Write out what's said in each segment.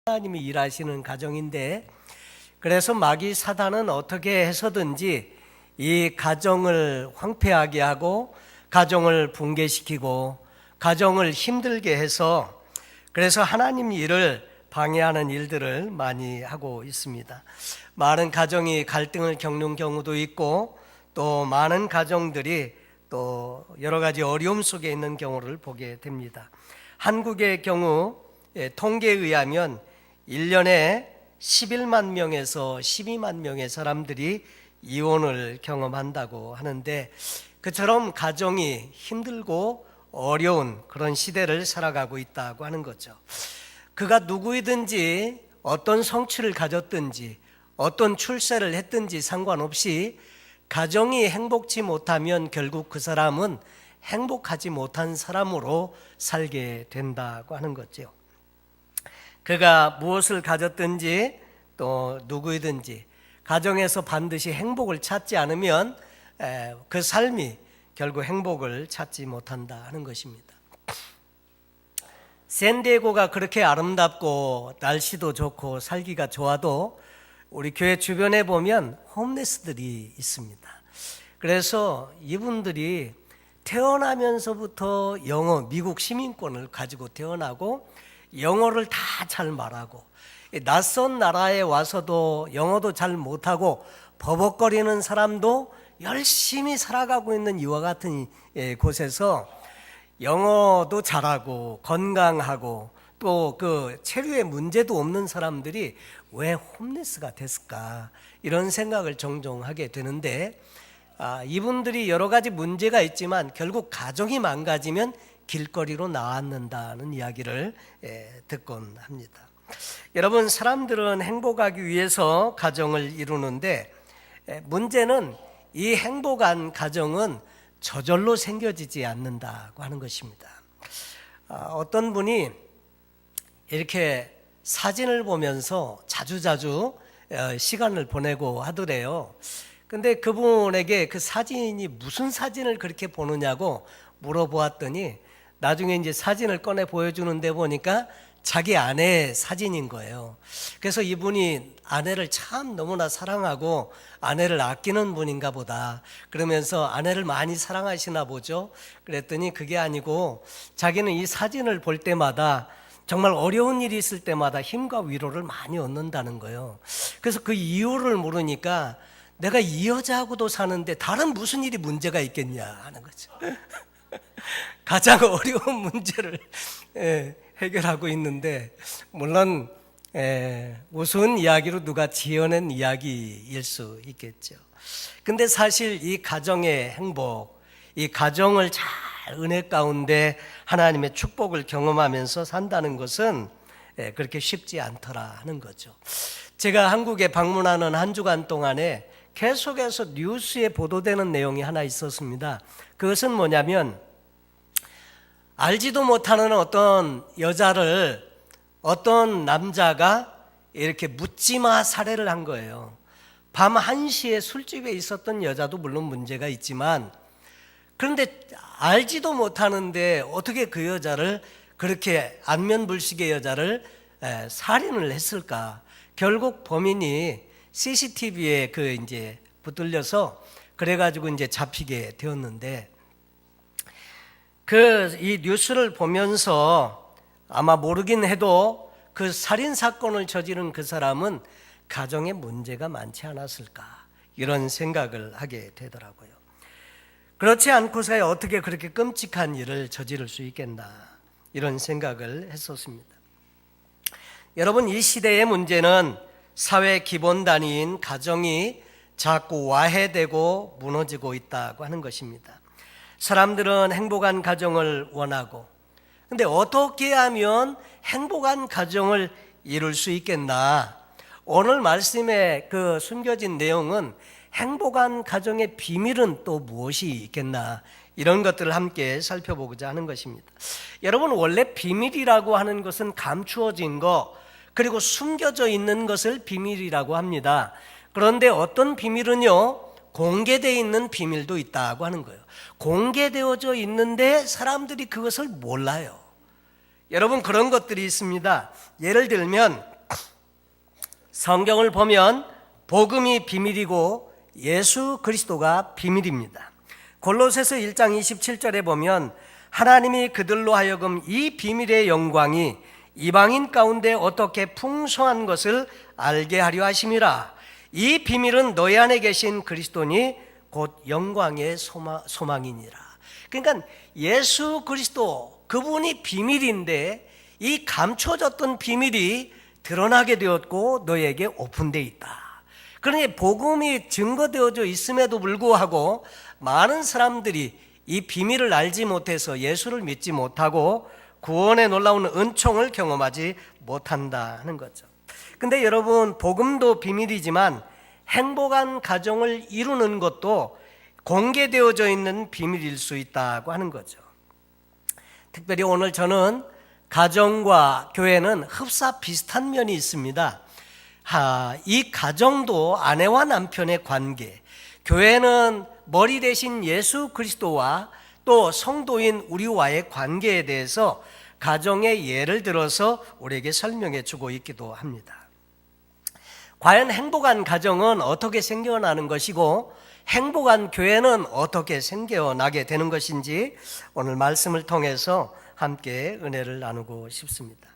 하나님이 일하시는 가정인데, 그래서 마귀 사단은 어떻게 해서든지 이 가정을 황폐하게 하고 가정을 붕괴시키고 가정을 힘들게 해서, 그래서 하나님 일을 방해하는 일들을 많이 하고 있습니다. 많은 가정이 갈등을 겪는 경우도 있고, 또 많은 가정들이 또 여러 가지 어려움 속에 있는 경우를 보게 됩니다. 한국의 경우 통계에 의하면 1년에 11만 명에서 12만 명의 사람들이 이혼을 경험한다고 하는데, 그처럼 가정이 힘들고 어려운 그런 시대를 살아가고 있다고 하는 거죠. 그가 누구이든지 어떤 성취를 가졌든지 어떤 출세를 했든지 상관없이 가정이 행복치 못하면 결국 그 사람은 행복하지 못한 사람으로 살게 된다고 하는 거죠. 그가 무엇을 가졌든지 또 누구이든지 가정에서 반드시 행복을 찾지 않으면 그 삶이 결국 행복을 찾지 못한다 하는 것입니다. 샌디에고가 그렇게 아름답고 날씨도 좋고 살기가 좋아도 우리 교회 주변에 보면 홈레스들이 있습니다. 그래서 이분들이 태어나면서부터 미국 시민권을 가지고 태어나고 영어를 다 잘 말하고 낯선 나라에 와서도 영어도 잘 못하고 버벅거리는 사람도 열심히 살아가고 있는 이와 같은 곳에서 영어도 잘하고 건강하고 또 그 체류에 문제도 없는 사람들이 왜 홈레스가 됐을까, 이런 생각을 종종 하게 되는데, 이분들이 여러 가지 문제가 있지만 결국 가정이 망가지면 길거리로 나앉는다는 이야기를 듣곤 합니다. 여러분, 사람들은 행복하기 위해서 가정을 이루는데, 문제는 이 행복한 가정은 저절로 생겨지지 않는다고 하는 것입니다. 어떤 분이 이렇게 사진을 보면서 자주자주 시간을 보내고 하더래요. 근데 그분에게 그 사진이 무슨 사진을 그렇게 보느냐고 물어보았더니 나중에 이제 사진을 꺼내 보여주는데 보니까 자기 아내의 사진인 거예요. 그래서 이분이 아내를 참 너무나 사랑하고 아내를 아끼는 분인가 보다 그러면서 아내를 많이 사랑하시나 보죠. 그랬더니 그게 아니고 자기는 이 사진을 볼 때마다 정말 어려운 일이 있을 때마다 힘과 위로를 많이 얻는다는 거예요. 그래서 그 이유를 모르니까 내가 이 여자하고도 사는데 다른 무슨 일이 문제가 있겠냐 하는 거죠. 가장 어려운 문제를 해결하고 있는데, 물론 우스운 이야기로 누가 지어낸 이야기일 수 있겠죠. 근데 사실 이 가정의 행복, 이 가정을 잘 은혜 가운데 하나님의 축복을 경험하면서 산다는 것은 그렇게 쉽지 않더라 하는 거죠. 제가 한국에 방문하는 한 주간 동안에 계속해서 뉴스에 보도되는 내용이 하나 있었습니다. 그것은 뭐냐면, 알지도 못하는 어떤 여자를 어떤 남자가 이렇게 묻지마 살해를 한 거예요. 밤 1시에 술집에 있었던 여자도 물론 문제가 있지만, 그런데 알지도 못하는데 어떻게 그 여자를, 그렇게 안면불식의 여자를 살인을 했을까? 결국 범인이 CCTV에 이제 붙들려서 그래가지고 이제 잡히게 되었는데, 이 뉴스를 보면서 아마 모르긴 해도 그 살인 사건을 저지른 그 사람은 가정에 문제가 많지 않았을까, 이런 생각을 하게 되더라고요. 그렇지 않고서야 어떻게 그렇게 끔찍한 일을 저지를 수 있겠나, 이런 생각을 했었습니다. 여러분, 이 시대의 문제는 사회 기본 단위인 가정이 자꾸 와해되고 무너지고 있다고 하는 것입니다. 사람들은 행복한 가정을 원하고, 근데 어떻게 하면 행복한 가정을 이룰 수 있겠나? 오늘 말씀에 그 숨겨진 내용은 행복한 가정의 비밀은 또 무엇이 있겠나? 이런 것들을 함께 살펴보고자 하는 것입니다. 여러분, 원래 비밀이라고 하는 것은 감추어진 것, 그리고 숨겨져 있는 것을 비밀이라고 합니다. 그런데 어떤 비밀은요, 공개되어 있는 비밀도 있다고 하는 거예요. 공개되어져 있는데 사람들이 그것을 몰라요. 여러분, 그런 것들이 있습니다. 예를 들면 성경을 보면 복음이 비밀이고 예수 그리스도가 비밀입니다. 골로새서 1장 27절에 보면 하나님이 그들로 하여금 이 비밀의 영광이 이방인 가운데 어떻게 풍성한 것을 알게 하려 하심이라. 이 비밀은 너희 안에 계신 그리스도니 곧 영광의 소망이니라. 그러니까 예수 그리스도 그분이 비밀인데 이 감춰졌던 비밀이 드러나게 되었고 너에게 오픈되어 있다. 그러니 복음이 증거되어져 있음에도 불구하고 많은 사람들이 이 비밀을 알지 못해서 예수를 믿지 못하고 구원의 놀라운 은총을 경험하지 못한다는 거죠. 근데 여러분, 복음도 비밀이지만 행복한 가정을 이루는 것도 공개되어져 있는 비밀일 수 있다고 하는 거죠. 특별히 오늘 저는 가정과 교회는 흡사 비슷한 면이 있습니다. 이 가정도 아내와 남편의 관계, 교회는 머리 대신 예수 그리스도와 또 성도인 우리와의 관계에 대해서 가정의 예를 들어서 우리에게 설명해 주고 있기도 합니다. 과연 행복한 가정은 어떻게 생겨나는 것이고 행복한 교회는 어떻게 생겨나게 되는 것인지 오늘 말씀을 통해서 함께 은혜를 나누고 싶습니다.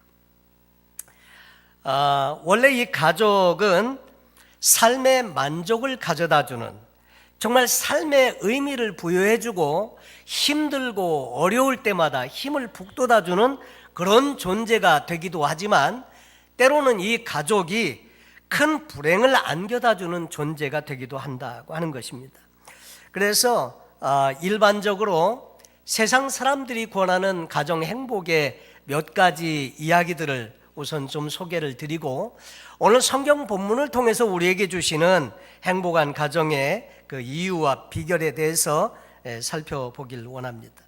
원래 이 가족은 삶의 만족을 가져다주는, 정말 삶의 의미를 부여해주고 힘들고 어려울 때마다 힘을 북돋아주는 그런 존재가 되기도 하지만 때로는 이 가족이 큰 불행을 안겨다주는 존재가 되기도 한다고 하는 것입니다. 그래서 일반적으로 세상 사람들이 권하는 가정 행복의 몇 가지 이야기들을 우선 좀 소개를 드리고 오늘 성경 본문을 통해서 우리에게 주시는 행복한 가정의 그 이유와 비결에 대해서 살펴보길 원합니다.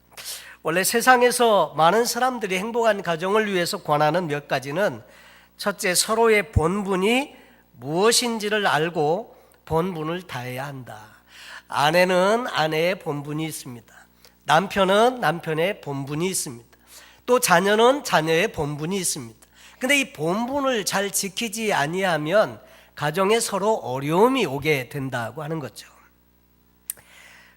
원래 세상에서 많은 사람들이 행복한 가정을 위해서 권하는 몇 가지는, 첫째, 서로의 본분이 무엇인지를 알고 본분을 다해야 한다. 아내는 아내의 본분이 있습니다. 남편은 남편의 본분이 있습니다. 또 자녀는 자녀의 본분이 있습니다. 근데 이 본분을 잘 지키지 아니하면 가정에 서로 어려움이 오게 된다고 하는 거죠.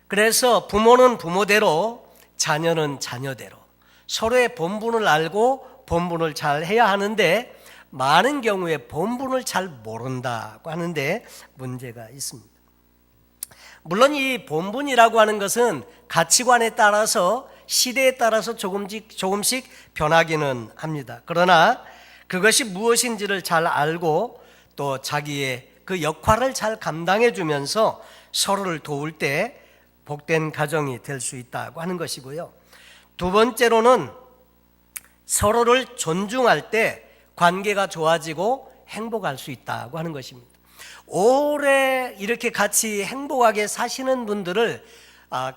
그래서 부모는 부모대로, 자녀는 자녀대로 서로의 본분을 알고 본분을 잘 해야 하는데 많은 경우에 본분을 잘 모른다고 하는데 문제가 있습니다. 물론 이 본분이라고 하는 것은 가치관에 따라서 시대에 따라서 조금씩 변하기는 합니다. 그러나 그것이 무엇인지를 잘 알고 또 자기의 그 역할을 잘 감당해 주면서 서로를 도울 때 복된 가정이 될 수 있다고 하는 것이고요. 두 번째로는 서로를 존중할 때 관계가 좋아지고 행복할 수 있다고 하는 것입니다. 오래 이렇게 같이 행복하게 사시는 분들을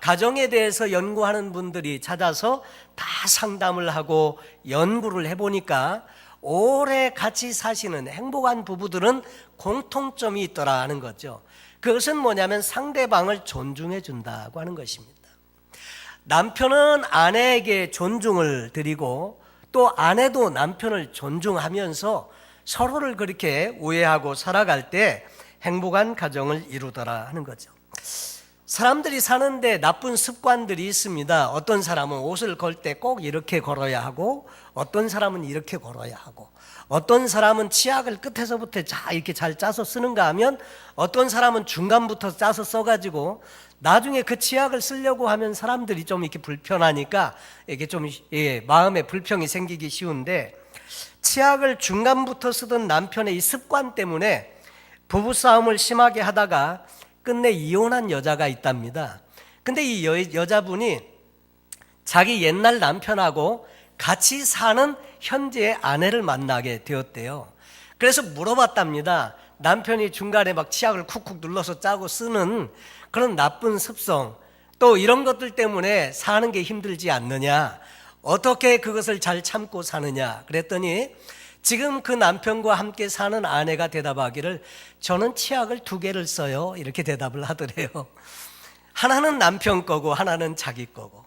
가정에 대해서 연구하는 분들이 찾아서 다 상담을 하고 연구를 해보니까 오래 같이 사시는 행복한 부부들은 공통점이 있더라 하는 거죠. 그것은 뭐냐면 상대방을 존중해 준다고 하는 것입니다. 남편은 아내에게 존중을 드리고 또 아내도 남편을 존중하면서 서로를 그렇게 우애하고 살아갈 때 행복한 가정을 이루더라 하는 거죠. 사람들이 사는데 나쁜 습관들이 있습니다. 어떤 사람은 옷을 걸 때 꼭 이렇게 걸어야 하고 어떤 사람은 이렇게 걸어야 하고 어떤 사람은 치약을 끝에서부터 이렇게 잘 짜서 쓰는가 하면 어떤 사람은 중간부터 짜서 써가지고 나중에 그 치약을 쓰려고 하면 사람들이 좀 이렇게 불편하니까 이게 좀 마음에 불평이 생기기 쉬운데, 치약을 중간부터 쓰던 남편의 이 습관 때문에 부부싸움을 심하게 하다가 끝내 이혼한 여자가 있답니다. 근데 이 여자분이 자기 옛날 남편하고 같이 사는 현재의 아내를 만나게 되었대요. 그래서 물어봤답니다. 남편이 중간에 막 치약을 쿡쿡 눌러서 짜고 쓰는 그런 나쁜 습성, 또 이런 것들 때문에 사는 게 힘들지 않느냐, 어떻게 그것을 잘 참고 사느냐 그랬더니 지금 그 남편과 함께 사는 아내가 대답하기를 저는 치약을 2개를 써요 이렇게 대답을 하더래요. 하나는 남편 거고 하나는 자기 거고.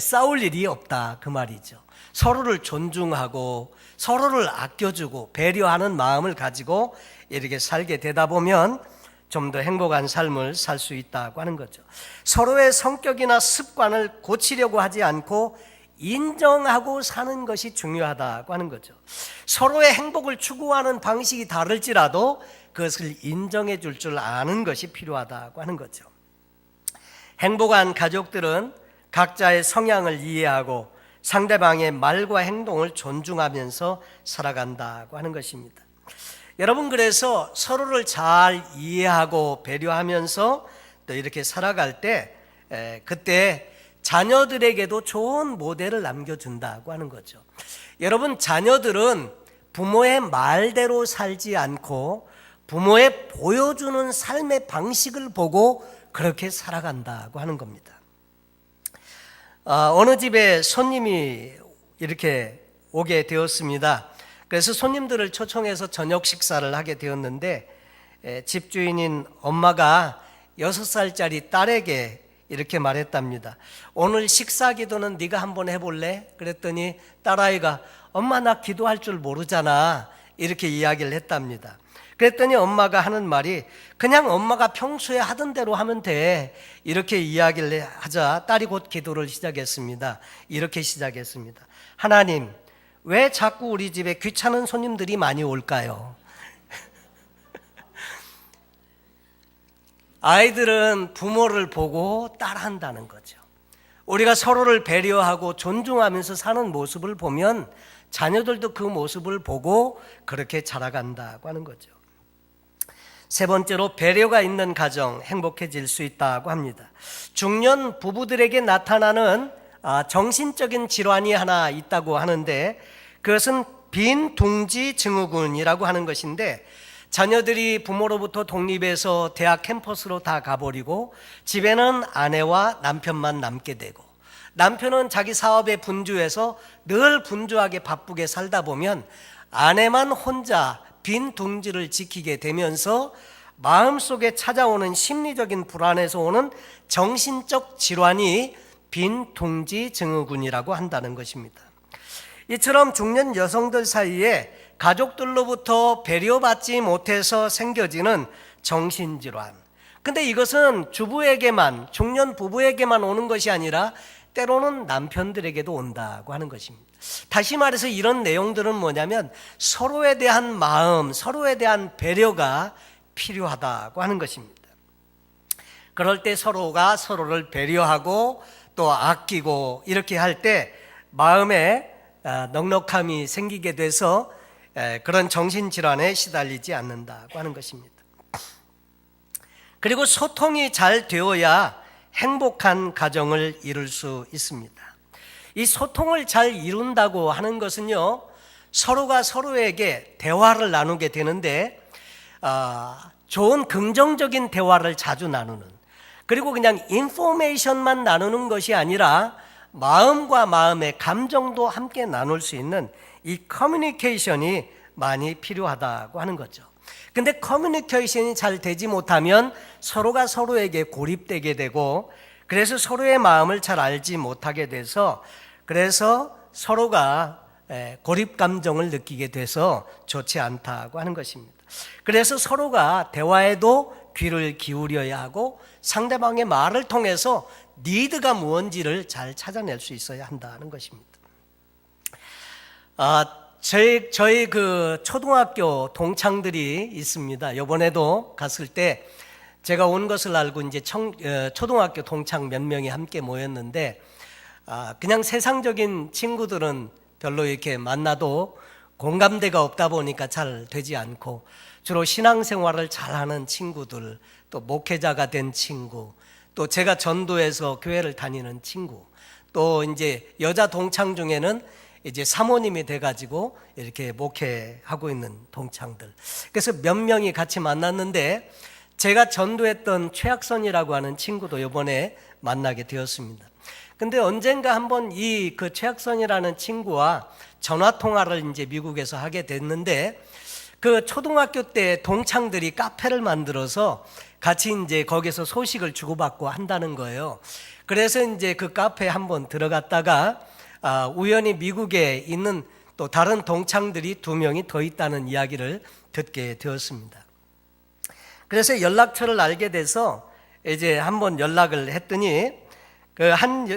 싸울 일이 없다 그 말이죠. 서로를 존중하고 서로를 아껴주고 배려하는 마음을 가지고 이렇게 살게 되다 보면 좀 더 행복한 삶을 살 수 있다고 하는 거죠. 서로의 성격이나 습관을 고치려고 하지 않고 인정하고 사는 것이 중요하다고 하는 거죠. 서로의 행복을 추구하는 방식이 다를지라도 그것을 인정해 줄 줄 아는 것이 필요하다고 하는 거죠. 행복한 가족들은 각자의 성향을 이해하고 상대방의 말과 행동을 존중하면서 살아간다고 하는 것입니다. 여러분, 그래서 서로를 잘 이해하고 배려하면서 또 이렇게 살아갈 때 그때 자녀들에게도 좋은 모델을 남겨준다고 하는 거죠. 여러분, 자녀들은 부모의 말대로 살지 않고 부모의 보여주는 삶의 방식을 보고 그렇게 살아간다고 하는 겁니다. 어느 집에 손님이 이렇게 오게 되었습니다. 그래서 손님들을 초청해서 저녁 식사를 하게 되었는데 집주인인 엄마가 6살짜리 딸에게 이렇게 말했답니다. 오늘 식사 기도는 네가 한번 해볼래? 그랬더니 딸아이가 엄마 나 기도할 줄 모르잖아 이렇게 이야기를 했답니다. 그랬더니 엄마가 하는 말이 그냥 엄마가 평소에 하던 대로 하면 돼 이렇게 이야기를 하자 딸이 곧 기도를 시작했습니다. 이렇게 시작했습니다. 하나님, 왜 자꾸 우리 집에 귀찮은 손님들이 많이 올까요? 아이들은 부모를 보고 따라한다는 거죠. 우리가 서로를 배려하고 존중하면서 사는 모습을 보면 자녀들도 그 모습을 보고 그렇게 자라간다고 하는 거죠. 세 번째로, 배려가 있는 가정 행복해질 수 있다고 합니다. 중년 부부들에게 나타나는 정신적인 질환이 하나 있다고 하는데 그것은 빈둥지 증후군이라고 하는 것인데 자녀들이 부모로부터 독립해서 대학 캠퍼스로 다 가버리고 집에는 아내와 남편만 남게 되고 남편은 자기 사업에 분주해서 늘 분주하게 바쁘게 살다 보면 아내만 혼자 빈 둥지를 지키게 되면서 마음속에 찾아오는 심리적인 불안에서 오는 정신적 질환이 빈 둥지 증후군이라고 한다는 것입니다. 이처럼 중년 여성들 사이에 가족들로부터 배려받지 못해서 생겨지는 정신질환. 근데 이것은 주부에게만, 중년 부부에게만 오는 것이 아니라 때로는 남편들에게도 온다고 하는 것입니다. 다시 말해서 이런 내용들은 뭐냐면 서로에 대한 마음, 서로에 대한 배려가 필요하다고 하는 것입니다. 그럴 때 서로가 서로를 배려하고 또 아끼고 이렇게 할 때 마음에 넉넉함이 생기게 돼서 그런 정신질환에 시달리지 않는다고 하는 것입니다. 그리고 소통이 잘 되어야 행복한 가정을 이룰 수 있습니다. 이 소통을 잘 이룬다고 하는 것은요, 서로가 서로에게 대화를 나누게 되는데 좋은 긍정적인 대화를 자주 나누는, 그리고 그냥 인포메이션만 나누는 것이 아니라 마음과 마음의 감정도 함께 나눌 수 있는 이 커뮤니케이션이 많이 필요하다고 하는 거죠. 근데 커뮤니케이션이 잘 되지 못하면 서로가 서로에게 고립되게 되고 그래서 서로의 마음을 잘 알지 못하게 돼서 그래서 서로가 고립 감정을 느끼게 돼서 좋지 않다고 하는 것입니다. 그래서 서로가 대화에도 귀를 기울여야 하고 상대방의 말을 통해서 니드가 무언지를 잘 찾아낼 수 있어야 한다는 것입니다. 저희 그 초등학교 동창들이 있습니다. 이번에도 갔을 때 제가 온 것을 알고 이제 초등학교 동창 몇 명이 함께 모였는데 그냥 세상적인 친구들은 별로 이렇게 만나도 공감대가 없다 보니까 잘 되지 않고 주로 신앙생활을 잘하는 친구들, 또 목회자가 된 친구, 또 제가 전도해서 교회를 다니는 친구, 또 이제 여자 동창 중에는 이제 사모님이 돼가지고 이렇게 목회하고 있는 동창들. 그래서 몇 명이 같이 만났는데 제가 전도했던 최학선이라고 하는 친구도 이번에 만나게 되었습니다. 근데 언젠가 한번 이 그 최학선이라는 친구와 전화 통화를 이제 미국에서 하게 됐는데 그 초등학교 때 동창들이 카페를 만들어서 같이 이제 거기서 소식을 주고받고 한다는 거예요. 그래서 이제 그 카페에 한번 들어갔다가 우연히 미국에 있는 또 다른 동창들이 2명이 더 있다는 이야기를 듣게 되었습니다. 그래서 연락처를 알게 돼서 이제 한번 연락을 했더니 그 한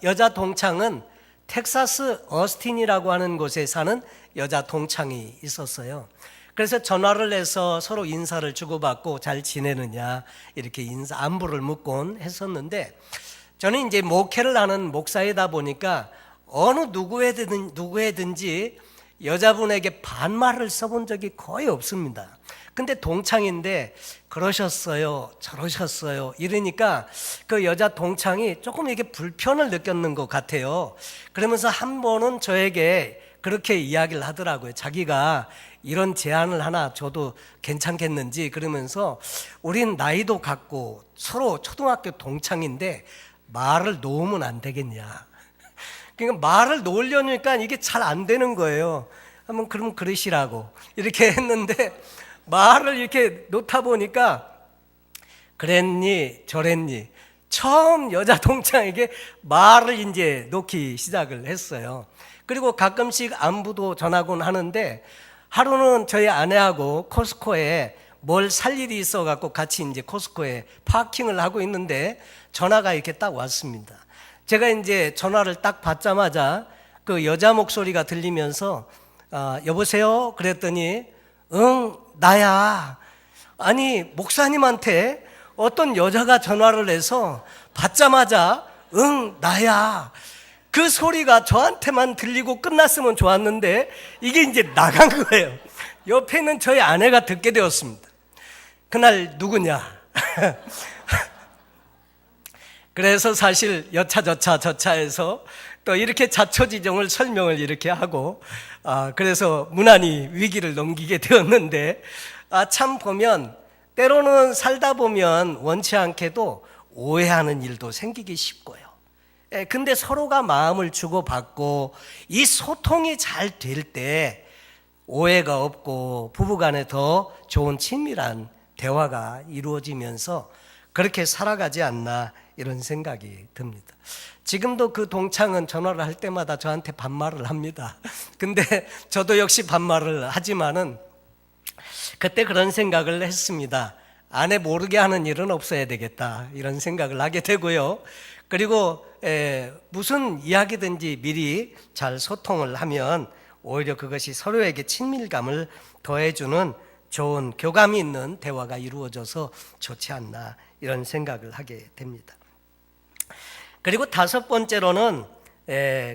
여자 동창은 텍사스 어스틴이라고 하는 곳에 사는 여자 동창이 있었어요. 그래서 전화를 해서 서로 인사를 주고받고 잘 지내느냐 이렇게 안부를 묻곤 했었는데, 저는 이제 목회를 하는 목사이다 보니까 어느 누구에든지 여자분에게 반말을 써본 적이 거의 없습니다. 근데 동창인데 그러셨어요, 저러셨어요 이러니까 그 여자 동창이 조금 이게 불편을 느꼈는 것 같아요. 그러면서 한 번은 저에게 그렇게 이야기를 하더라고요. 자기가 이런 제안을 하나 줘도 괜찮겠는지. 그러면서 우린 나이도 같고 서로 초등학교 동창인데 말을 놓으면 안 되겠냐. 그러니까 말을 놓으려니까 이게 잘 안 되는 거예요. 한번 그럼 그러시라고 이렇게 했는데, 말을 이렇게 놓다 보니까 그랬니 저랬니 처음 여자 동창에게 말을 이제 놓기 시작을 했어요. 그리고 가끔씩 안부도 전하곤 하는데, 하루는 저희 아내하고 코스코에 뭘 살 일이 있어 갖고 같이 이제 코스코에 파킹을 하고 있는데 전화가 이렇게 딱 왔습니다. 제가 이제 전화를 딱 받자마자 그 여자 목소리가 들리면서 여보세요? 그랬더니 응 나야. 아니 목사님한테 어떤 여자가 전화를 해서 받자마자 응 나야. 그 소리가 저한테만 들리고 끝났으면 좋았는데 이게 이제 나간 거예요. 옆에 있는 저희 아내가 듣게 되었습니다. 그날 누구냐? 그래서 사실 여차저차해서 또 이렇게 자초지종을 설명을 이렇게 하고 그래서 무난히 위기를 넘기게 되었는데, 참 보면 때로는 살다 보면 원치 않게도 오해하는 일도 생기기 쉽고요. 근데 서로가 마음을 주고받고 이 소통이 잘 될 때 오해가 없고 부부간에 더 좋은 친밀한 대화가 이루어지면서 그렇게 살아가지 않나 이런 생각이 듭니다. 지금도 그 동창은 전화를 할 때마다 저한테 반말을 합니다. 근데 저도 역시 반말을 하지만은 그때 그런 생각을 했습니다. 아내 모르게 하는 일은 없어야 되겠다 이런 생각을 하게 되고요. 그리고 무슨 이야기든지 미리 잘 소통을 하면 오히려 그것이 서로에게 친밀감을 더해주는 좋은 교감이 있는 대화가 이루어져서 좋지 않나 이런 생각을 하게 됩니다. 그리고 5번째로는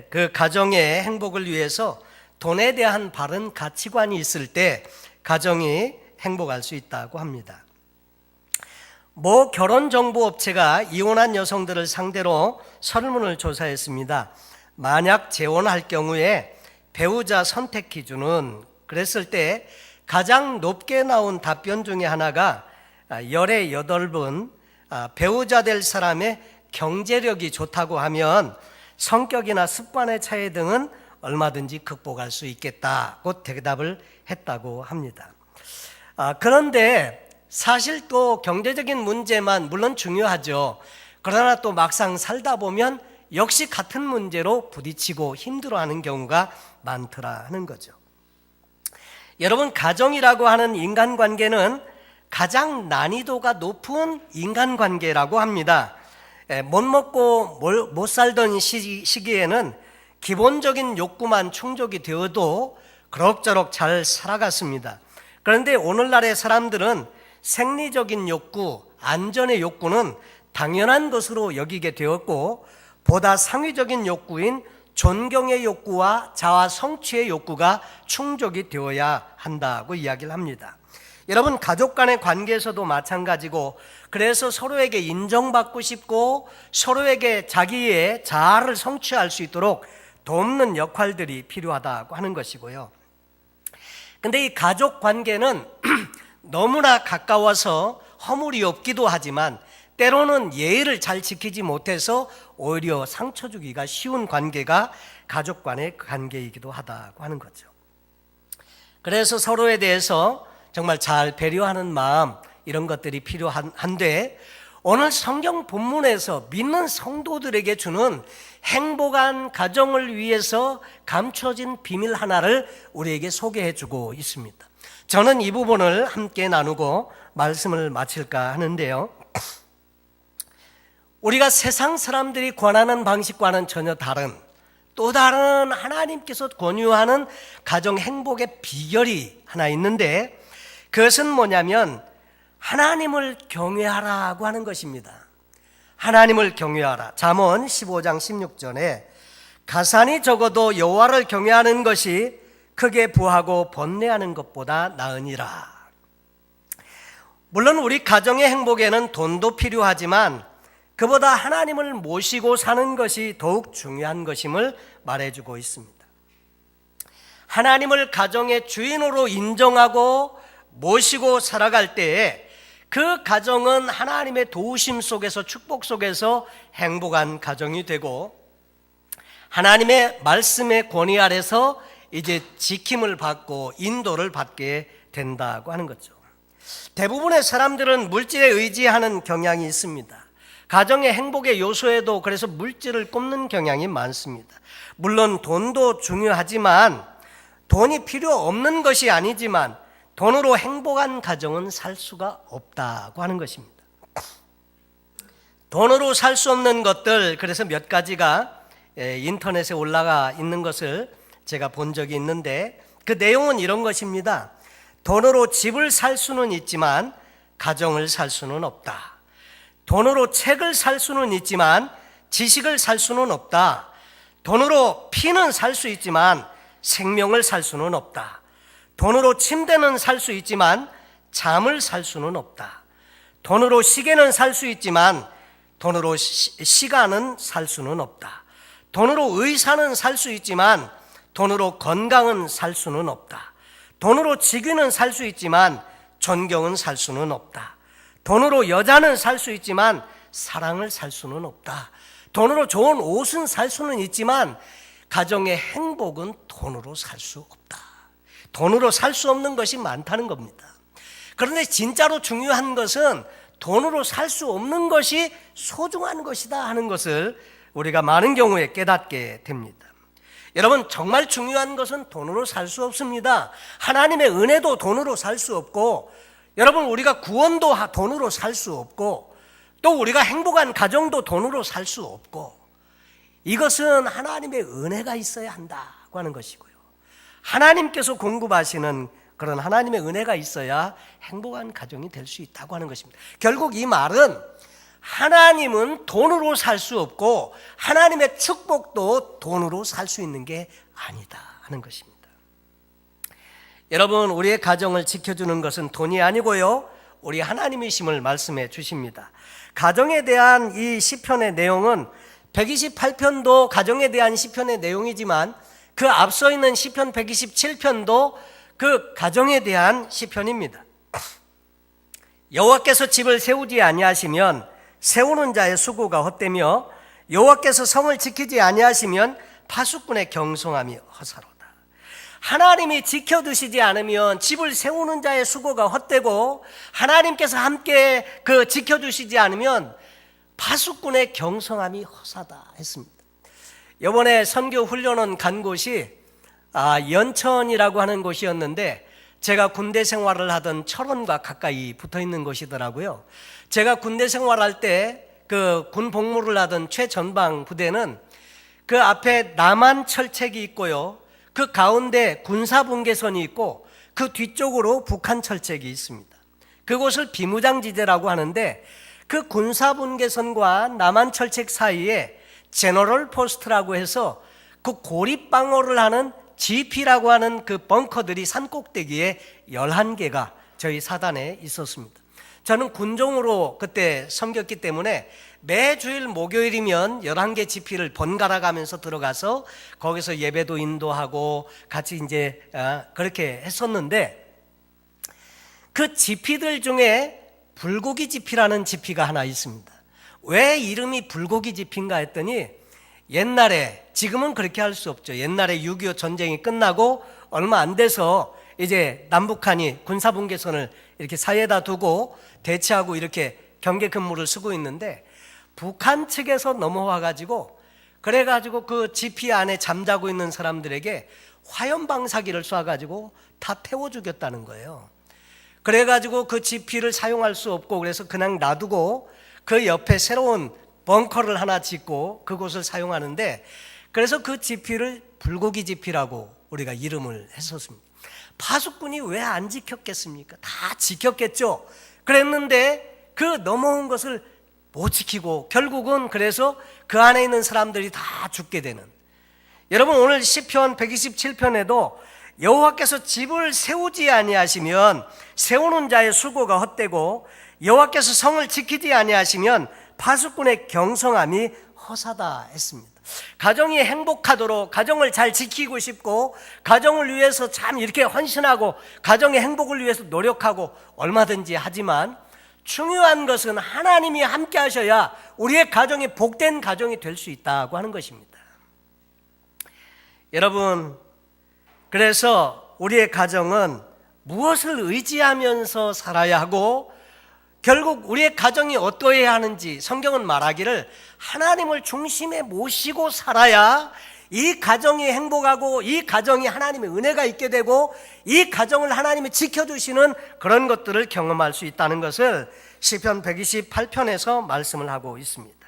그 가정의 행복을 위해서 돈에 대한 바른 가치관이 있을 때 가정이 행복할 수 있다고 합니다. 모 결혼정보업체가 이혼한 여성들을 상대로 설문을 조사했습니다. 만약 재혼할 경우에 배우자 선택 기준은 그랬을 때 가장 높게 나온 답변 중에 하나가 열의 8분 배우자 될 사람의 경제력이 좋다고 하면 성격이나 습관의 차이 등은 얼마든지 극복할 수 있겠다고 대답을 했다고 합니다. 그런데 사실 또 경제적인 문제만 물론 중요하죠. 그러나 또 막상 살다 보면 역시 같은 문제로 부딪히고 힘들어하는 경우가 많더라 하는 거죠. 여러분, 가정이라고 하는 인간관계는 가장 난이도가 높은 인간관계라고 합니다. 못 먹고 못 살던 시기에는 기본적인 욕구만 충족이 되어도 그럭저럭 잘 살아갔습니다. 그런데 오늘날의 사람들은 생리적인 욕구, 안전의 욕구는 당연한 것으로 여기게 되었고 보다 상위적인 욕구인 존경의 욕구와 자아 성취의 욕구가 충족이 되어야 한다고 이야기를 합니다. 여러분, 가족 간의 관계에서도 마찬가지고 그래서 서로에게 인정받고 싶고 서로에게 자기의 자아를 성취할 수 있도록 돕는 역할들이 필요하다고 하는 것이고요. 근데 이 가족 관계는 너무나 가까워서 허물이 없기도 하지만 때로는 예의를 잘 지키지 못해서 오히려 상처 주기가 쉬운 관계가 가족 간의 관계이기도 하다고 하는 거죠. 그래서 서로에 대해서 정말 잘 배려하는 마음, 이런 것들이 필요한데 오늘 성경 본문에서 믿는 성도들에게 주는 행복한 가정을 위해서 감춰진 비밀 하나를 우리에게 소개해 주고 있습니다. 저는 이 부분을 함께 나누고 말씀을 마칠까 하는데요. 우리가 세상 사람들이 권하는 방식과는 전혀 다른, 또 다른 하나님께서 권유하는 가정 행복의 비결이 하나 있는데, 그것은 뭐냐면 하나님을 경외하라고 하는 것입니다. 하나님을 경외하라. 잠언 15장 16절에 가산이 적어도 여호와를 경외하는 것이 크게 부하고 번뇌하는 것보다 나으니라. 물론 우리 가정의 행복에는 돈도 필요하지만 그보다 하나님을 모시고 사는 것이 더욱 중요한 것임을 말해주고 있습니다. 하나님을 가정의 주인으로 인정하고 모시고 살아갈 때에 그 가정은 하나님의 도우심 속에서, 축복 속에서 행복한 가정이 되고, 하나님의 말씀의 권위 아래서 이제 지킴을 받고 인도를 받게 된다고 하는 거죠. 대부분의 사람들은 물질에 의지하는 경향이 있습니다. 가정의 행복의 요소에도 그래서 물질을 꼽는 경향이 많습니다. 물론 돈도 중요하지만, 돈이 필요 없는 것이 아니지만 돈으로 행복한 가정은 살 수가 없다고 하는 것입니다. 돈으로 살 수 없는 것들, 그래서 몇 가지가 인터넷에 올라가 있는 것을 제가 본 적이 있는데, 그 내용은 이런 것입니다. 돈으로 집을 살 수는 있지만 가정을 살 수는 없다. 돈으로 책을 살 수는 있지만 지식을 살 수는 없다. 돈으로 피는 살 수 있지만 생명을 살 수는 없다. 돈으로 침대는 살 수 있지만 잠을 살 수는 없다. 돈으로 시계는 살 수 있지만 돈으로 시간은 살 수는 없다. 돈으로 의사는 살 수 있지만 돈으로 건강은 살 수는 없다. 돈으로 직위는 살 수 있지만 존경은 살 수는 없다. 돈으로 여자는 살 수 있지만 사랑을 살 수는 없다. 돈으로 좋은 옷은 살 수는 있지만 가정의 행복은 돈으로 살 수 없다. 돈으로 살 수 없는 것이 많다는 겁니다. 그런데 진짜로 중요한 것은 돈으로 살 수 없는 것이 소중한 것이다 하는 것을 우리가 많은 경우에 깨닫게 됩니다. 여러분, 정말 중요한 것은 돈으로 살 수 없습니다. 하나님의 은혜도 돈으로 살 수 없고, 여러분, 우리가 구원도 돈으로 살 수 없고, 또 우리가 행복한 가정도 돈으로 살 수 없고, 이것은 하나님의 은혜가 있어야 한다고 하는 것이고요. 하나님께서 공급하시는 그런 하나님의 은혜가 있어야 행복한 가정이 될 수 있다고 하는 것입니다. 결국 이 말은 하나님은 돈으로 살 수 없고 하나님의 축복도 돈으로 살 수 있는 게 아니다 하는 것입니다. 여러분, 우리의 가정을 지켜주는 것은 돈이 아니고요, 우리 하나님이심을 말씀해 주십니다. 가정에 대한 이 시편의 내용은 128편도 가정에 대한 시편의 내용이지만 그 앞서 있는 시편 127편도 그 가정에 대한 시편입니다. 여호와께서 집을 세우지 아니하시면 세우는 자의 수고가 헛되며 여호와께서 성을 지키지 아니하시면 파수꾼의 경성함이 허사로다. 하나님이 지켜두시지 않으면 집을 세우는 자의 수고가 헛되고, 하나님께서 함께 그 지켜주시지 않으면 파수꾼의 경성함이 허사다 했습니다. 이번에 선교 훈련원 간 곳이 연천이라고 하는 곳이었는데, 제가 군대 생활을 하던 철원과 가까이 붙어 있는 곳이더라고요. 제가 군대 생활할 때 그 군 복무를 하던 최전방 부대는 그 앞에 남한 철책이 있고요, 그 가운데 군사분계선이 있고 그 뒤쪽으로 북한 철책이 있습니다. 그곳을 비무장지대라고 하는데, 그 군사분계선과 남한 철책 사이에 제너럴 포스트라고 해서 그 고립방어를 하는 GP라고 하는 그 벙커들이 산꼭대기에 11개가 저희 사단에 있었습니다. 저는 군종으로 그때 섬겼기 때문에 매주일 목요일이면 11개 GP를 번갈아 가면서 들어가서 거기서 예배도 인도하고 같이 이제 그렇게 했었는데, 그 GP들 중에 불고기 GP라는 GP가 하나 있습니다. 왜 이름이 불고기 GP인가 했더니, 옛날에, 지금은 그렇게 할 수 없죠. 옛날에 6.25 전쟁이 끝나고 얼마 안 돼서 이제 남북한이 군사분계선을 이렇게 사이에다 두고 대치하고 이렇게 경계 근무를 쓰고 있는데 북한 측에서 넘어와 가지고 그래가지고 그 지피 안에 잠자고 있는 사람들에게 화염 방사기를 쏴가지고 다 태워 죽였다는 거예요. 그래가지고 그 지피를 사용할 수 없고 그래서 그냥 놔두고 그 옆에 새로운 벙커를 하나 짓고 그곳을 사용하는데, 그래서 그 지피를 불고기 지피라고 우리가 이름을 했었습니다. 파수꾼이 왜 안 지켰겠습니까? 다 지켰겠죠. 그랬는데 그 넘어온 것을 못 지키고 결국은 그래서 그 안에 있는 사람들이 다 죽게 되는. 여러분, 오늘 시편 127편에도 여호와께서 집을 세우지 아니하시면 세우는 자의 수고가 헛되고 여호와께서 성을 지키지 아니하시면 파수꾼의 경성함이 허사다 했습니다. 가정이 행복하도록, 가정을 잘 지키고 싶고 가정을 위해서 참 이렇게 헌신하고 가정의 행복을 위해서 노력하고 얼마든지 하지만 중요한 것은 하나님이 함께 하셔야 우리의 가정이 복된 가정이 될 수 있다고 하는 것입니다. 여러분, 그래서 우리의 가정은 무엇을 의지하면서 살아야 하고 결국 우리의 가정이 어떠해야 하는지 성경은 말하기를 하나님을 중심에 모시고 살아야 이 가정이 행복하고 이 가정이 하나님의 은혜가 있게 되고 이 가정을 하나님이 지켜주시는 그런 것들을 경험할 수 있다는 것을 시편 128편에서 말씀을 하고 있습니다.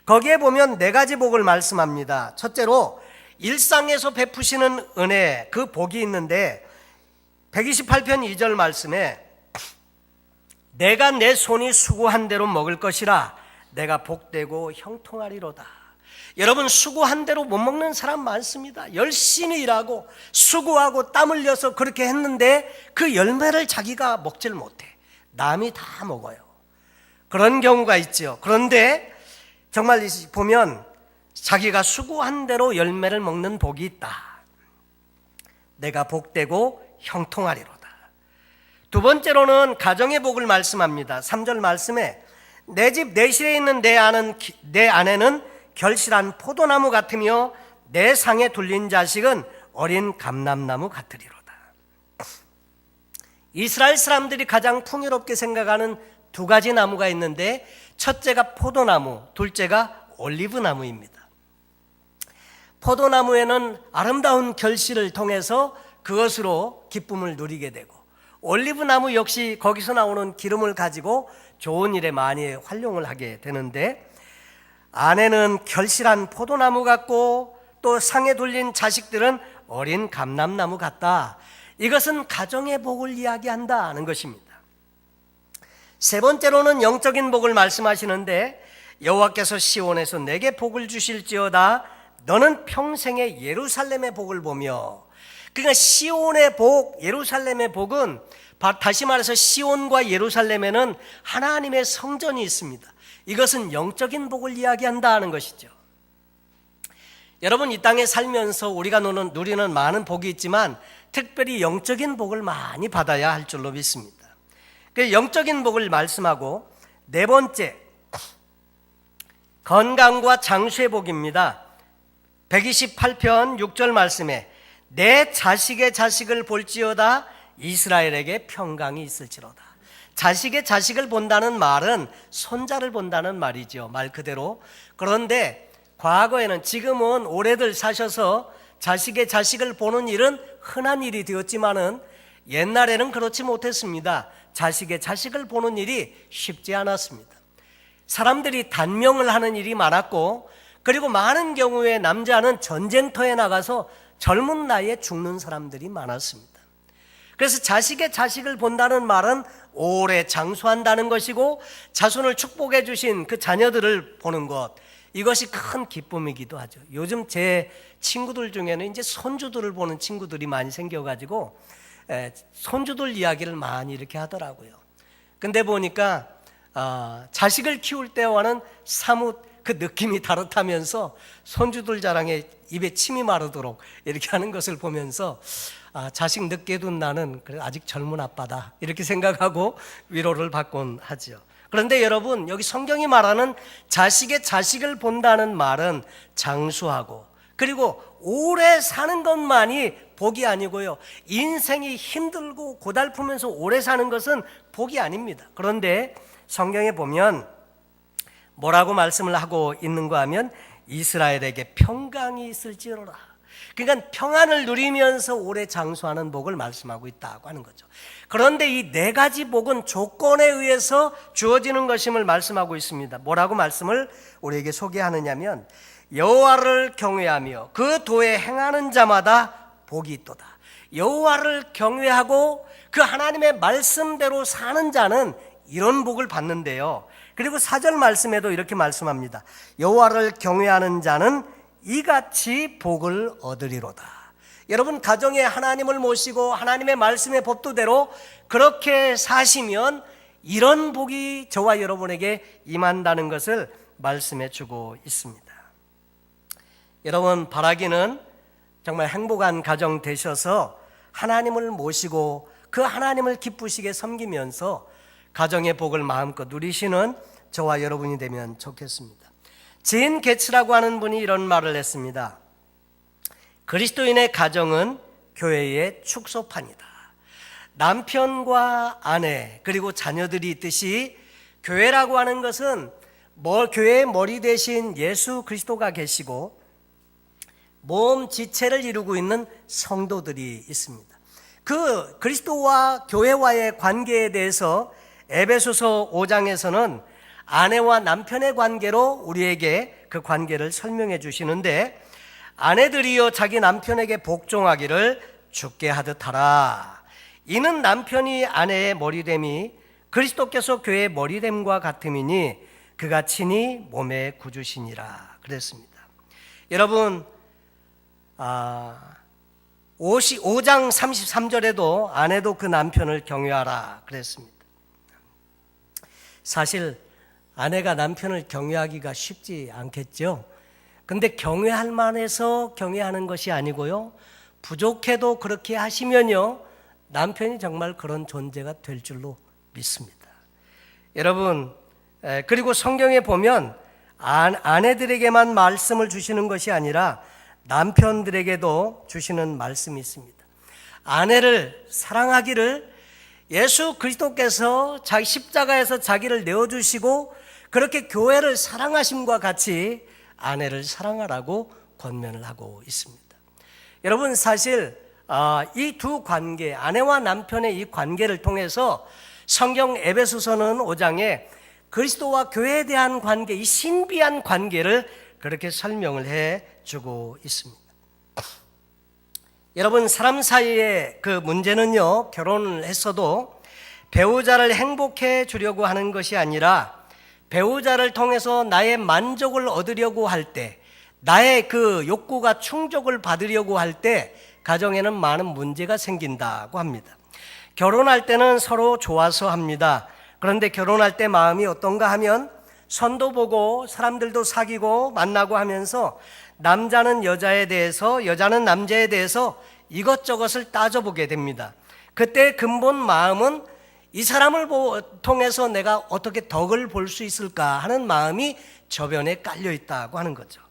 거기에 보면 네 가지 복을 말씀합니다. 첫째로 일상에서 베푸시는 은혜, 그 복이 있는데 128편 2절 말씀에 내가 내 손이 수고한 대로 먹을 것이라 내가 복되고 형통하리로다. 여러분, 수고한 대로 못 먹는 사람 많습니다. 열심히 일하고 수고하고 땀 흘려서 그렇게 했는데 그 열매를 자기가 먹질 못해. 남이 다 먹어요. 그런 경우가 있죠. 그런데 정말 보면 자기가 수고한 대로 열매를 먹는 복이 있다. 내가 복되고 형통하리로다. 두 번째로는 가정의 복을 말씀합니다. 3절 말씀에 내 집 내실에 있는 내 아내는 결실한 포도나무 같으며 내 상에 둘린 자식은 어린 감람나무 같으리로다. 이스라엘 사람들이 가장 풍요롭게 생각하는 두 가지 나무가 있는데 첫째가 포도나무, 둘째가 올리브나무입니다. 포도나무에는 아름다운 결실을 통해서 그것으로 기쁨을 누리게 되고 올리브나무 역시 거기서 나오는 기름을 가지고 좋은 일에 많이 활용을 하게 되는데 아내는 결실한 포도나무 같고 또 상에 둘린 자식들은 어린 감람나무 같다. 이것은 가정의 복을 이야기한다는 것입니다. 세 번째로는 영적인 복을 말씀하시는데 여호와께서 시온에서 내게 복을 주실지어다. 너는 평생에 예루살렘의 복을 보며. 그러니까 시온의 복, 예루살렘의 복은 다시 말해서 시온과 예루살렘에는 하나님의 성전이 있습니다. 이것은 영적인 복을 이야기한다는 것이죠. 여러분, 이 땅에 살면서 우리가 누리는 많은 복이 있지만 특별히 영적인 복을 많이 받아야 할 줄로 믿습니다. 그 영적인 복을 말씀하고 네 번째, 건강과 장수의 복입니다. 128편 6절 말씀에 내 자식의 자식을 볼지어다 이스라엘에게 평강이 있을지로다. 자식의 자식을 본다는 말은 손자를 본다는 말이죠. 말 그대로. 그런데 과거에는, 지금은 오래들 사셔서 자식의 자식을 보는 일은 흔한 일이 되었지만은 옛날에는 그렇지 못했습니다. 자식의 자식을 보는 일이 쉽지 않았습니다. 사람들이 단명을 하는 일이 많았고 그리고 많은 경우에 남자는 전쟁터에 나가서 젊은 나이에 죽는 사람들이 많았습니다. 그래서 자식의 자식을 본다는 말은 오래 장수한다는 것이고 자손을 축복해 주신 그 자녀들을 보는 것, 이것이 큰 기쁨이기도 하죠. 요즘 제 친구들 중에는 이제 손주들을 보는 친구들이 많이 생겨가지고 손주들 이야기를 많이 이렇게 하더라고요. 근데 보니까 자식을 키울 때와는 사뭇 그 느낌이 다르다면서 손주들 자랑에 입에 침이 마르도록 이렇게 하는 것을 보면서 자식 늦게 둔 나는 아직 젊은 아빠다 이렇게 생각하고 위로를 받곤 하죠. 그런데 여러분, 여기 성경이 말하는 자식의 자식을 본다는 말은 장수하고 그리고 오래 사는 것만이 복이 아니고요, 인생이 힘들고 고달프면서 오래 사는 것은 복이 아닙니다. 그런데 성경에 보면 뭐라고 말씀을 하고 있는가 하면 이스라엘에게 평강이 있을지어라. 그러니까 평안을 누리면서 오래 장수하는 복을 말씀하고 있다고 하는 거죠. 그런데 이 네 가지 복은 조건에 의해서 주어지는 것임을 말씀하고 있습니다. 뭐라고 말씀을 우리에게 소개하느냐면 여호와를 경외하며 그 도에 행하는 자마다 복이 있도다. 여호와를 경외하고 그 하나님의 말씀대로 사는 자는 이런 복을 받는데요. 그리고 4절 말씀에도 이렇게 말씀합니다. 여호와를 경외하는 자는 이같이 복을 얻으리로다. 여러분, 가정에 하나님을 모시고 하나님의 말씀의 법도대로 그렇게 사시면 이런 복이 저와 여러분에게 임한다는 것을 말씀해 주고 있습니다. 여러분, 바라기는 정말 행복한 가정 되셔서 하나님을 모시고 그 하나님을 기쁘시게 섬기면서 가정의 복을 마음껏 누리시는 저와 여러분이 되면 좋겠습니다. 진 게츠라고 하는 분이 이런 말을 했습니다. 그리스도인의 가정은 교회의 축소판이다. 남편과 아내 그리고 자녀들이 있듯이 교회라고 하는 것은 교회의 머리 대신 예수 그리스도가 계시고 몸 지체를 이루고 있는 성도들이 있습니다. 그 그리스도와 교회와의 관계에 대해서 에베소서 5장에서는 아내와 남편의 관계로 우리에게 그 관계를 설명해 주시는데, 아내들이여 자기 남편에게 복종하기를 주께 하듯 하라. 이는 남편이 아내의 머리됨이 그리스도께서 교회의 머리됨과 같음이니 그가 친히 몸의 구주시니라 그랬습니다. 여러분, 5장 33절에도 아내도 그 남편을 경외하라 그랬습니다. 사실 아내가 남편을 경외하기가 쉽지 않겠죠. 근데 경외할 만해서 경외하는 것이 아니고요, 부족해도 그렇게 하시면요, 남편이 정말 그런 존재가 될 줄로 믿습니다. 여러분, 그리고 성경에 보면 아내들에게만 말씀을 주시는 것이 아니라 남편들에게도 주시는 말씀이 있습니다. 아내를 사랑하기를 예수 그리스도께서 자기 십자가에서 자기를 내어주시고 그렇게 교회를 사랑하심과 같이 아내를 사랑하라고 권면을 하고 있습니다. 여러분, 사실 이 두 관계, 아내와 남편의 이 관계를 통해서 성경 에베소서는 5장에 그리스도와 교회에 대한 관계, 이 신비한 관계를 그렇게 설명을 해주고 있습니다. 여러분, 사람 사이의 그 문제는요, 결혼을 했어도 배우자를 행복해 주려고 하는 것이 아니라 배우자를 통해서 나의 만족을 얻으려고 할 때, 나의 그 욕구가 충족을 받으려고 할 때 가정에는 많은 문제가 생긴다고 합니다. 결혼할 때는 서로 좋아서 합니다. 그런데 결혼할 때 마음이 어떤가 하면 선도 보고 사람들도 사귀고 만나고 하면서 남자는 여자에 대해서, 여자는 남자에 대해서 이것저것을 따져보게 됩니다. 그때 근본 마음은 이 사람을 통해서 내가 어떻게 덕을 볼 수 있을까 하는 마음이 저변에 깔려 있다고 하는 거죠.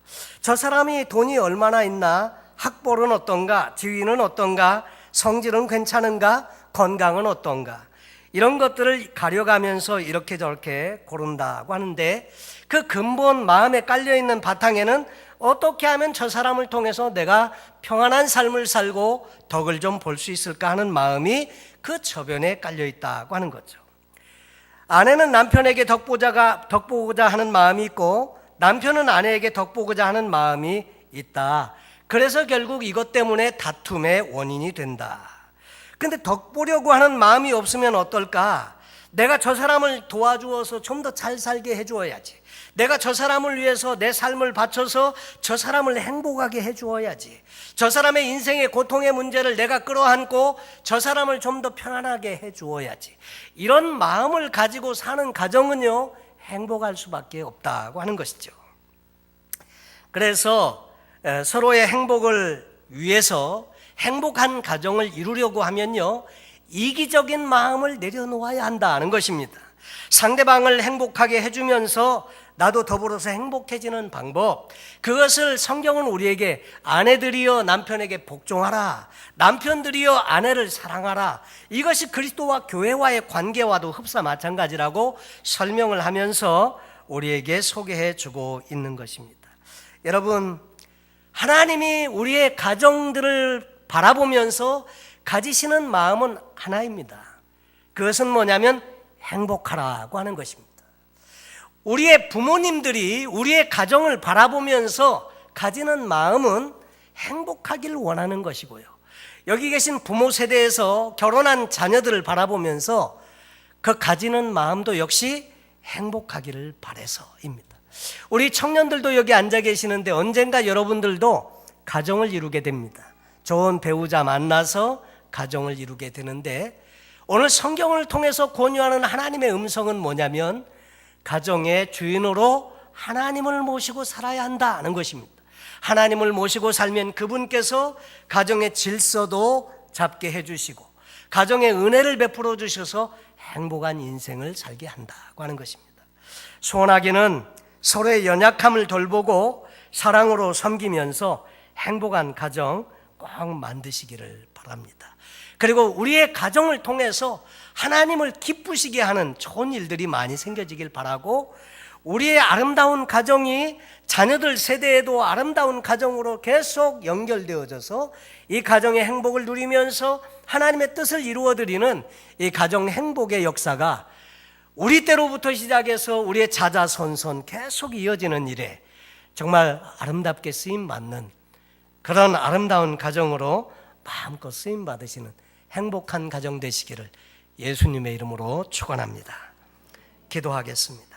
저 사람이 돈이 얼마나 있나, 학벌은 어떤가, 지위는 어떤가, 성질은 괜찮은가, 건강은 어떤가, 이런 것들을 가려가면서 이렇게 저렇게 고른다고 하는데, 그 근본 마음에 깔려있는 바탕에는 어떻게 하면 저 사람을 통해서 내가 평안한 삶을 살고 덕을 좀 볼 수 있을까 하는 마음이 그 저변에 깔려있다고 하는 거죠. 아내는 남편에게 덕 보고자 하는 마음이 있고 남편은 아내에게 덕 보고자 하는 마음이 있다. 그래서 결국 이것 때문에 다툼의 원인이 된다. 근데 덕 보려고 하는 마음이 없으면 어떨까? 내가 저 사람을 도와주어서 좀 더 잘 살게 해주어야지. 내가 저 사람을 위해서 내 삶을 바쳐서 저 사람을 행복하게 해주어야지. 저 사람의 인생의 고통의 문제를 내가 끌어안고 저 사람을 좀 더 편안하게 해주어야지. 이런 마음을 가지고 사는 가정은요, 행복할 수밖에 없다고 하는 것이죠. 그래서 서로의 행복을 위해서 행복한 가정을 이루려고 하면요, 이기적인 마음을 내려놓아야 한다는 것입니다. 상대방을 행복하게 해주면서 나도 더불어서 행복해지는 방법, 그것을 성경은 우리에게 아내들이여 남편에게 복종하라, 남편들이여 아내를 사랑하라, 이것이 그리스도와 교회와의 관계와도 흡사 마찬가지라고 설명을 하면서 우리에게 소개해 주고 있는 것입니다. 여러분, 하나님이 우리의 가정들을 바라보면서 가지시는 마음은 하나입니다. 그것은 뭐냐면 행복하라고 하는 것입니다. 우리의 부모님들이 우리의 가정을 바라보면서 가지는 마음은 행복하기를 원하는 것이고요. 여기 계신 부모 세대에서 결혼한 자녀들을 바라보면서 그 가지는 마음도 역시 행복하기를 바라서입니다. 우리 청년들도 여기 앉아 계시는데 언젠가 여러분들도 가정을 이루게 됩니다. 좋은 배우자 만나서 가정을 이루게 되는데, 오늘 성경을 통해서 권유하는 하나님의 음성은 뭐냐면 가정의 주인으로 하나님을 모시고 살아야 한다는 것입니다. 하나님을 모시고 살면 그분께서 가정의 질서도 잡게 해주시고 가정의 은혜를 베풀어 주셔서 행복한 인생을 살게 한다고 하는 것입니다. 소원하기는 서로의 연약함을 돌보고 사랑으로 섬기면서 행복한 가정 꼭 만드시기를 바랍니다. 그리고 우리의 가정을 통해서 하나님을 기쁘시게 하는 좋은 일들이 많이 생겨지길 바라고, 우리의 아름다운 가정이 자녀들 세대에도 아름다운 가정으로 계속 연결되어져서 이 가정의 행복을 누리면서 하나님의 뜻을 이루어드리는 이 가정 행복의 역사가 우리 때로부터 시작해서 우리의 자자손손 계속 이어지는 일에 정말 아름답게 쓰임받는 그런 아름다운 가정으로 마음껏 쓰임받으시는 행복한 가정 되시기를 예수님의 이름으로 축원합니다. 기도하겠습니다.